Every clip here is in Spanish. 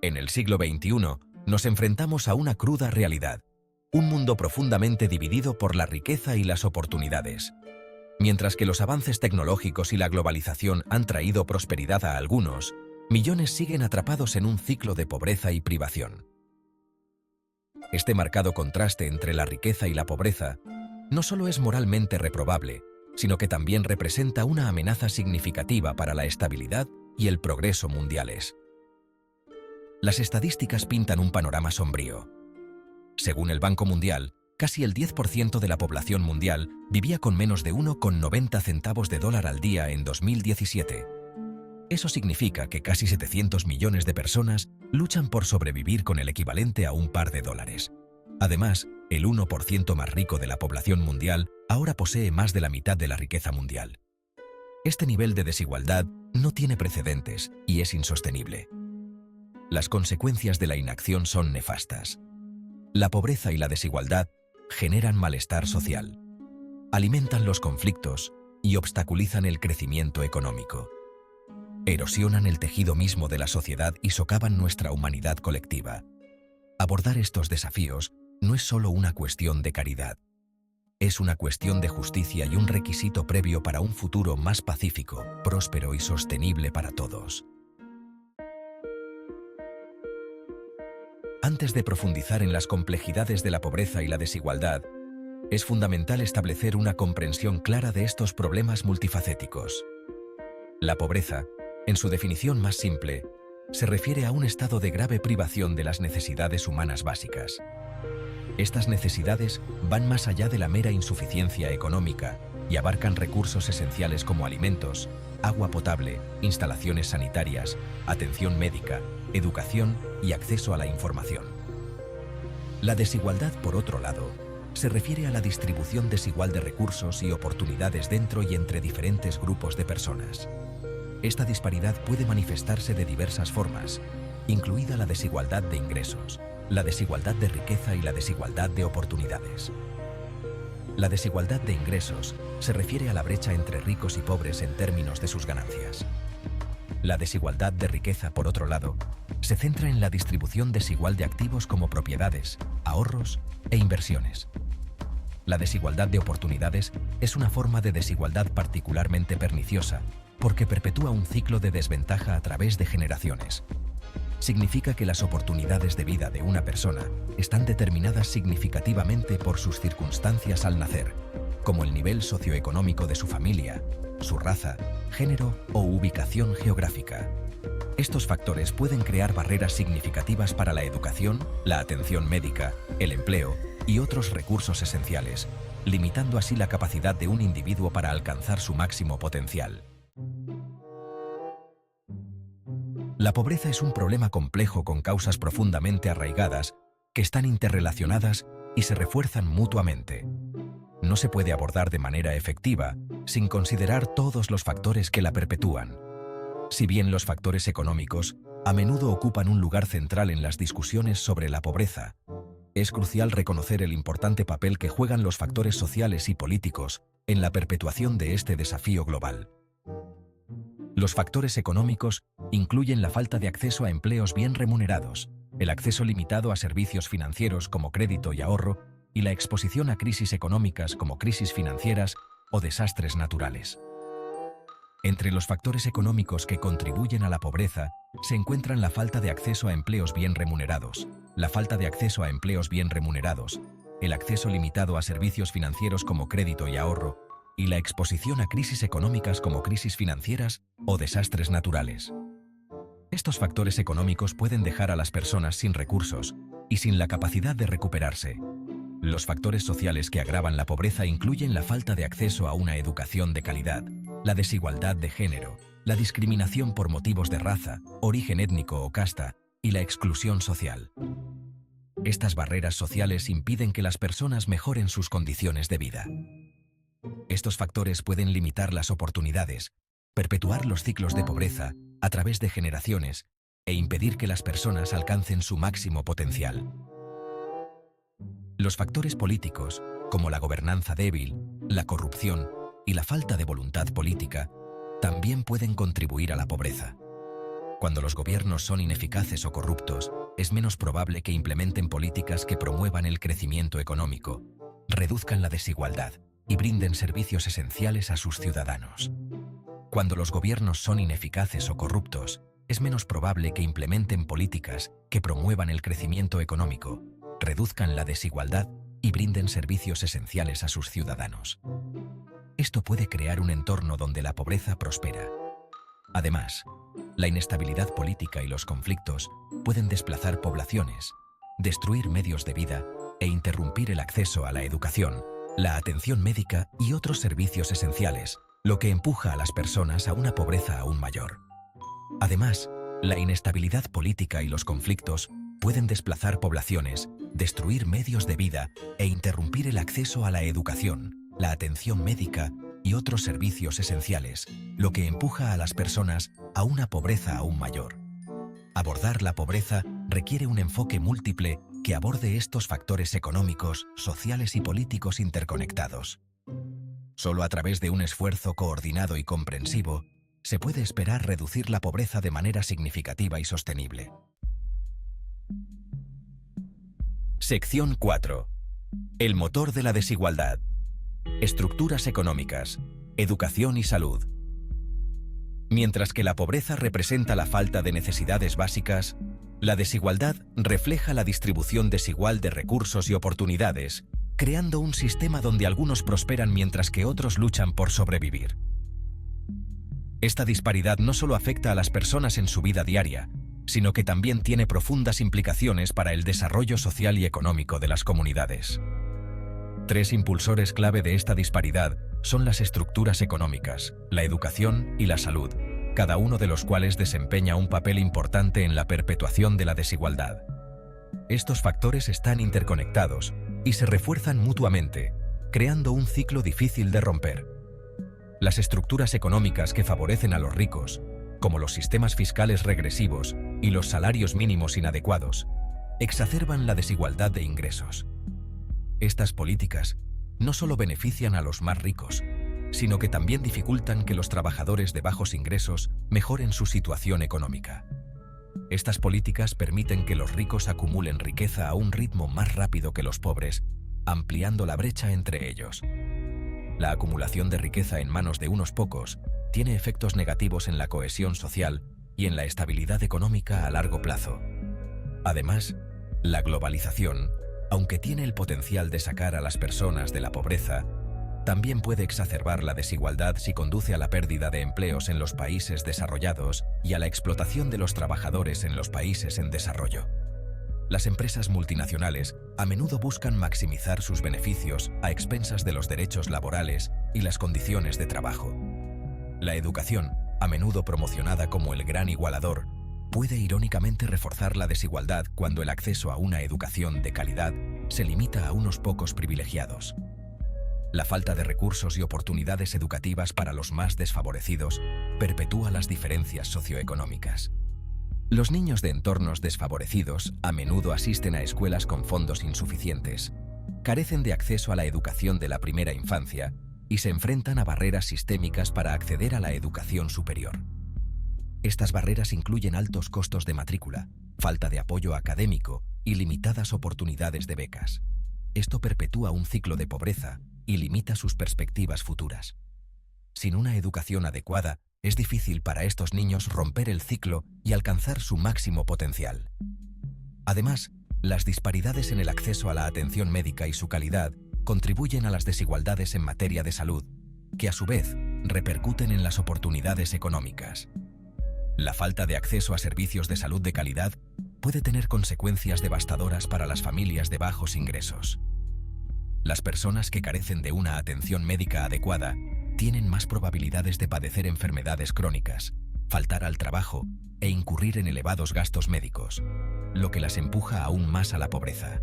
En el siglo XXI, nos enfrentamos a una cruda realidad. Un mundo profundamente dividido por la riqueza y las oportunidades. Mientras que los avances tecnológicos y la globalización han traído prosperidad a algunos, millones siguen atrapados en un ciclo de pobreza y privación. Este marcado contraste entre la riqueza y la pobreza no solo es moralmente reprobable, sino que también representa una amenaza significativa para la estabilidad y el progreso mundiales. Las estadísticas pintan un panorama sombrío. Según el Banco Mundial, casi el 10% de la población mundial vivía con menos de 1,90 centavos de dólar al día en 2017. Eso significa que casi 700 millones de personas luchan por sobrevivir con el equivalente a un par de dólares. Además, el 1% más rico de la población mundial ahora posee más de la mitad de la riqueza mundial. Este nivel de desigualdad no tiene precedentes y es insostenible. Las consecuencias de la inacción son nefastas. La pobreza y la desigualdad generan malestar social, alimentan los conflictos y obstaculizan el crecimiento económico. Erosionan el tejido mismo de la sociedad y socavan nuestra humanidad colectiva. Abordar estos desafíos no es solo una cuestión de caridad. Es una cuestión de justicia y un requisito previo para un futuro más pacífico, próspero y sostenible para todos. Antes de profundizar en las complejidades de la pobreza y la desigualdad, es fundamental establecer una comprensión clara de estos problemas multifacéticos. La pobreza, en su definición más simple, se refiere a un estado de grave privación de las necesidades humanas básicas. Estas necesidades van más allá de la mera insuficiencia económica y abarcan recursos esenciales como alimentos, agua potable, instalaciones sanitarias, atención médica, educación y acceso a la información. La desigualdad, por otro lado, se refiere a la distribución desigual de recursos y oportunidades dentro y entre diferentes grupos de personas. Esta disparidad puede manifestarse de diversas formas, incluida la desigualdad de ingresos, la desigualdad de riqueza y la desigualdad de oportunidades. La desigualdad de ingresos se refiere a la brecha entre ricos y pobres en términos de sus ganancias. La desigualdad de riqueza, por otro lado, se centra en la distribución desigual de activos como propiedades, ahorros e inversiones. La desigualdad de oportunidades es una forma de desigualdad particularmente perniciosa porque perpetúa un ciclo de desventaja a través de generaciones. Significa que las oportunidades de vida de una persona están determinadas significativamente por sus circunstancias al nacer, como el nivel socioeconómico de su familia, su raza, género o ubicación geográfica. Estos factores pueden crear barreras significativas para la educación, la atención médica, el empleo y otros recursos esenciales, limitando así la capacidad de un individuo para alcanzar su máximo potencial. La pobreza es un problema complejo con causas profundamente arraigadas que están interrelacionadas y se refuerzan mutuamente. No se puede abordar de manera efectiva sin considerar todos los factores que la perpetúan. Si bien los factores económicos a menudo ocupan un lugar central en las discusiones sobre la pobreza, es crucial reconocer el importante papel que juegan los factores sociales y políticos en la perpetuación de este desafío global. Los factores económicos incluyen la falta de acceso a empleos bien remunerados, el acceso limitado a servicios financieros como crédito y ahorro, y la exposición a crisis económicas como crisis financieras o desastres naturales. Entre los factores económicos que contribuyen a la pobreza se encuentran la falta de acceso a empleos bien remunerados, la falta de acceso a empleos bien remunerados, el acceso limitado a servicios financieros como crédito y ahorro, y la exposición a crisis económicas como crisis financieras o desastres naturales. Estos factores económicos pueden dejar a las personas sin recursos y sin la capacidad de recuperarse. Los factores sociales que agravan la pobreza incluyen la falta de acceso a una educación de calidad, la desigualdad de género, la discriminación por motivos de raza, origen étnico o casta, y la exclusión social. Estas barreras sociales impiden que las personas mejoren sus condiciones de vida. Estos factores pueden limitar las oportunidades, perpetuar los ciclos de pobreza a través de generaciones e impedir que las personas alcancen su máximo potencial. Los factores políticos, como la gobernanza débil, la corrupción y la falta de voluntad política, también pueden contribuir a la pobreza. Cuando los gobiernos son ineficaces o corruptos, es menos probable que implementen políticas que promuevan el crecimiento económico, reduzcan la desigualdad y brinden servicios esenciales a sus ciudadanos. Cuando los gobiernos son ineficaces o corruptos, es menos probable que implementen políticas que promuevan el crecimiento económico, reduzcan la desigualdad y brinden servicios esenciales a sus ciudadanos. Esto puede crear un entorno donde la pobreza prospera. Además, la inestabilidad política y los conflictos pueden desplazar poblaciones, destruir medios de vida e interrumpir el acceso a la educación, la atención médica y otros servicios esenciales, lo que empuja a las personas a una pobreza aún mayor. Además, la inestabilidad política y los conflictos pueden desplazar poblaciones, destruir medios de vida e interrumpir el acceso a la educación, la atención médica y otros servicios esenciales, lo que empuja a las personas a una pobreza aún mayor. Abordar la pobreza requiere un enfoque múltiple que aborde estos factores económicos, sociales y políticos interconectados. Solo a través de un esfuerzo coordinado y comprensivo se puede esperar reducir la pobreza de manera significativa y sostenible. Sección 4. El motor de la desigualdad. Estructuras económicas, educación y salud. Mientras que la pobreza representa la falta de necesidades básicas, la desigualdad refleja la distribución desigual de recursos y oportunidades, creando un sistema donde algunos prosperan mientras que otros luchan por sobrevivir. Esta disparidad no solo afecta a las personas en su vida diaria, sino que también tiene profundas implicaciones para el desarrollo social y económico de las comunidades. Tres impulsores clave de esta disparidad son las estructuras económicas, la educación y la salud, cada uno de los cuales desempeña un papel importante en la perpetuación de la desigualdad. Estos factores están interconectados y se refuerzan mutuamente, creando un ciclo difícil de romper. Las estructuras económicas que favorecen a los ricos, como los sistemas fiscales regresivos y los salarios mínimos inadecuados, exacerban la desigualdad de ingresos. Estas políticas no solo benefician a los más ricos, sino que también dificultan que los trabajadores de bajos ingresos mejoren su situación económica. Estas políticas permiten que los ricos acumulen riqueza a un ritmo más rápido que los pobres, ampliando la brecha entre ellos. La acumulación de riqueza en manos de unos pocos tiene efectos negativos en la cohesión social y en la estabilidad económica a largo plazo. Además, la globalización, aunque tiene el potencial de sacar a las personas de la pobreza, también puede exacerbar la desigualdad si conduce a la pérdida de empleos en los países desarrollados y a la explotación de los trabajadores en los países en desarrollo. Las empresas multinacionales a menudo buscan maximizar sus beneficios a expensas de los derechos laborales y las condiciones de trabajo. La educación, a menudo promocionada como el gran igualador, puede irónicamente reforzar la desigualdad cuando el acceso a una educación de calidad se limita a unos pocos privilegiados. La falta de recursos y oportunidades educativas para los más desfavorecidos perpetúa las diferencias socioeconómicas. Los niños de entornos desfavorecidos a menudo asisten a escuelas con fondos insuficientes, carecen de acceso a la educación de la primera infancia y se enfrentan a barreras sistémicas para acceder a la educación superior. Estas barreras incluyen altos costos de matrícula, falta de apoyo académico y limitadas oportunidades de becas. Esto perpetúa un ciclo de pobreza y limita sus perspectivas futuras. Sin una educación adecuada, es difícil para estos niños romper el ciclo y alcanzar su máximo potencial. Además, las disparidades en el acceso a la atención médica y su calidad contribuyen a las desigualdades en materia de salud, que a su vez repercuten en las oportunidades económicas. La falta de acceso a servicios de salud de calidad puede tener consecuencias devastadoras para las familias de bajos ingresos. Las personas que carecen de una atención médica adecuada tienen más probabilidades de padecer enfermedades crónicas, faltar al trabajo e incurrir en elevados gastos médicos, lo que las empuja aún más a la pobreza.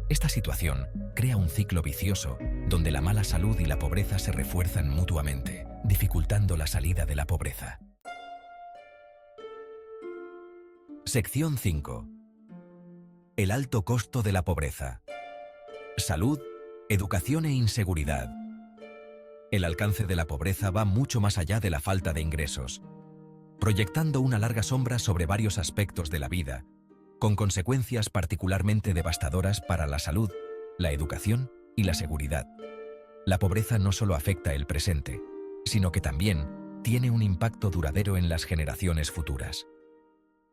Esta situación crea un ciclo vicioso donde la mala salud y la pobreza se refuerzan mutuamente, dificultando la salida de la pobreza. Sección 5. El alto costo de la pobreza. Salud, educación e inseguridad. El alcance de la pobreza va mucho más allá de la falta de ingresos. proyectando una larga sombra sobre varios aspectos de la vida, con consecuencias particularmente devastadoras para la salud, la educación y la seguridad. La pobreza no solo afecta el presente, sino que también tiene un impacto duradero en las generaciones futuras.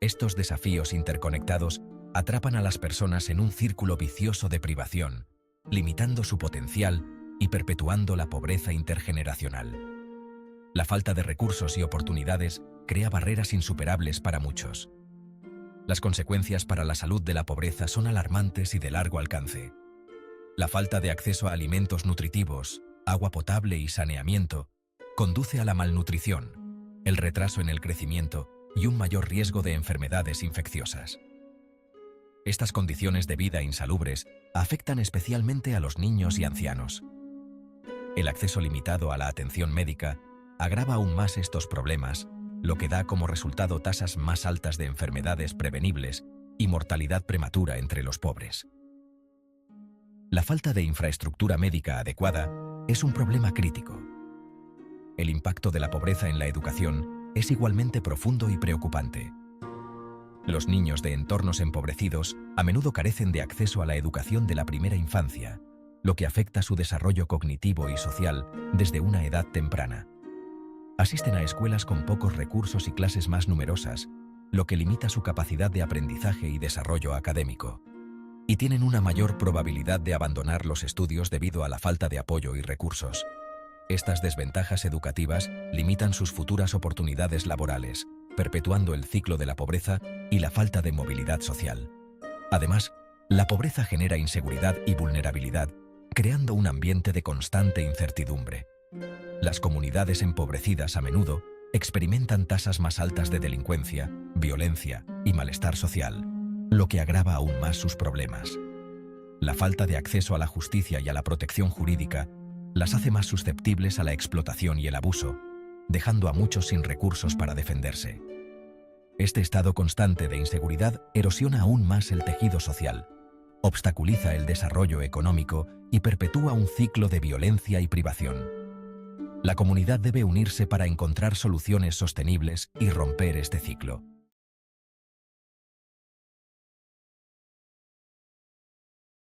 Estos desafíos interconectados atrapan a las personas en un círculo vicioso de privación, limitando su potencial y perpetuando la pobreza intergeneracional. La falta de recursos y oportunidades crea barreras insuperables para muchos. Las consecuencias para la salud de la pobreza son alarmantes y de largo alcance. La falta de acceso a alimentos nutritivos, agua potable y saneamiento conduce a la malnutrición, el retraso en el crecimiento y un mayor riesgo de enfermedades infecciosas. Estas condiciones de vida insalubres afectan especialmente a los niños y ancianos. El acceso limitado a la atención médica agrava aún más estos problemas, lo que da como resultado tasas más altas de enfermedades prevenibles y mortalidad prematura entre los pobres. La falta de infraestructura médica adecuada es un problema crítico. El impacto de la pobreza en la educación es igualmente profundo y preocupante. Los niños de entornos empobrecidos a menudo carecen de acceso a la educación de la primera infancia, lo que afecta su desarrollo cognitivo y social desde una edad temprana. Asisten a escuelas con pocos recursos y clases más numerosas, lo que limita su capacidad de aprendizaje y desarrollo académico. Y tienen una mayor probabilidad de abandonar los estudios debido a la falta de apoyo y recursos. Estas desventajas educativas limitan sus futuras oportunidades laborales, perpetuando el ciclo de la pobreza y la falta de movilidad social. Además, la pobreza genera inseguridad y vulnerabilidad, creando un ambiente de constante incertidumbre. Las comunidades empobrecidas a menudo experimentan tasas más altas de delincuencia, violencia y malestar social, lo que agrava aún más sus problemas. La falta de acceso a la justicia y a la protección jurídica las hace más susceptibles a la explotación y el abuso, dejando a muchos sin recursos para defenderse. Este estado constante de inseguridad erosiona aún más el tejido social, obstaculiza el desarrollo económico y perpetúa un ciclo de violencia y privación. La comunidad debe unirse para encontrar soluciones sostenibles y romper este ciclo.